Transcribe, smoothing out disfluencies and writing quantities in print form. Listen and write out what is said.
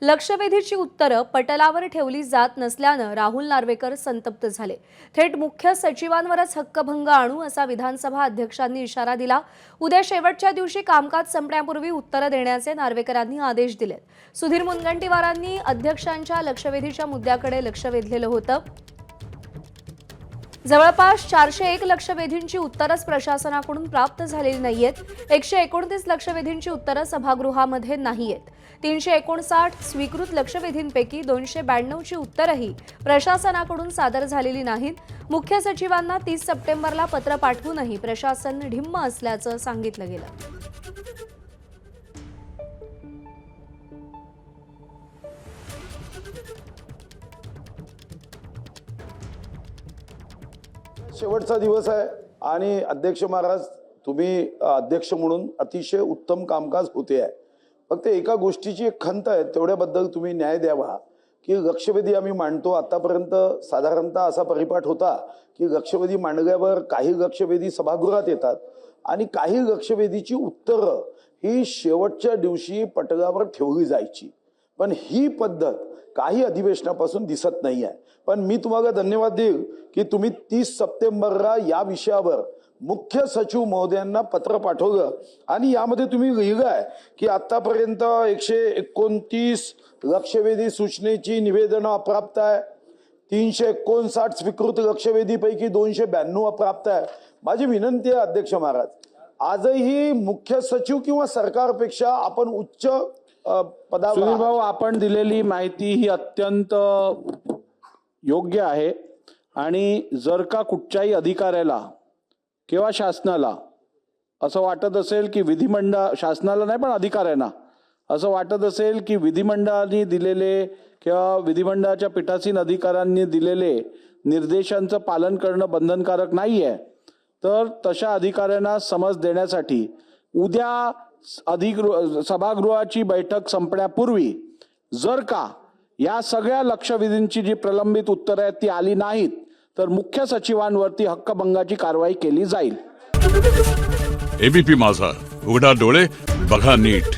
लक्षवेधीची उत्तरं पटलावर ठेवली जात नसल्यानं राहुल नार्वेकर संतप्त झाले। थेट मुख्य सचिवांवरच हक्कभंग आणू असा विधानसभा अध्यक्षांनी इशारा दिला। उद्या शेवटच्या दिवशी कामकाज संपण्यापूर्वी उत्तरं देण्याचे नार्वेकरांनी आदेश दिलेत। सुधीर मुनगंटीवारांनी अध्यक्षांच्या लक्षवेधीच्या मुद्द्याकडे लक्ष वेधलेलं होतं। जवळपास 401 लक्षवेधींची उत्तरच प्रशासनाकडून प्राप्त झालेली नाहीयेत। 129 लक्षवेधींची उत्तरं सभागृहामध्ये नाहीयेत। 359 स्वीकृत लक्षवेधींपैकी 292 ची उत्तरही प्रशासनाकडून सादर झालेली नाहीत। मुख्य सचिवांना 30 सप्टेंबरला पत्र पाठवूनही प्रशासन ढिम्म असल्याचं सांगितलं गेलं। शेवटचा दिवस आहे आणि अध्यक्ष महाराज तुम्ही अध्यक्ष म्हणून अतिशय उत्तम कामकाज होते आहे। फक्त एका गोष्टीची एक खंत आहे, तेवढ्याबद्दल तुम्ही न्याय द्यावा की लक्षवेधी आम्ही मांडतो। आतापर्यंत साधारणतः असा परिपाठ होता की लक्षवेधी मांडल्यावर काही लक्षवेधी सभागृहात येतात आणि काही लक्षवेधीची उत्तरं ही शेवटच्या दिवशी पटलावर ठेवली जायची, पण ही पद्धत काही अधिवेशनापासून दिसत नाही आहे। पण मी तुम्हाला धन्यवाद देईल की तुम्ही 30 सप्टेंबरला या विषयावर मुख्य सचिव महोदयांना पत्र पाठवलं आणि यामध्ये तुम्ही लिहिलंय की आतापर्यंत 129 लक्षवेधी सूचनेची निवेदनं अप्राप्त आहे। 359 स्वीकृत लक्षवेधीपैकी 292 अप्राप्त आहे। माझी विनंती आहे अध्यक्ष महाराज, आजही मुख्य सचिव किंवा सरकारपेक्षा आपण उच्च पदावर सुनील भाऊ, आपण दिलेली माहिती ही अत्यंत योग्य आहे आणि जर का कुठच्याही अधिकाऱ्याला किंवा शासनाला असं वाटत असेल की विधिमंडळ, शासनाला नाही पण अधिकाऱ्यांना असं वाटत असेल की विधिमंडळाने दिलेले किंवा विधिमंडळाच्या पीठासीन अधिकाऱ्यांनी दिलेले निर्देशांचं पालन करणं बंधनकारक नाही आहे, तर तशा अधिकाऱ्यांना समज देण्यासाठी उद्या सभागृहाची बैठक संपण्यापूर्वी जर का या सगळ्या लक्षवेधींची जी प्रलंबित उत्तरं आहेत ती आली नाहीत तर मुख्य सचिवांवरती हक्कभंगाची कारवाई केली जाईल। एबीपी माझा, उघडा डोळे बघा नीट।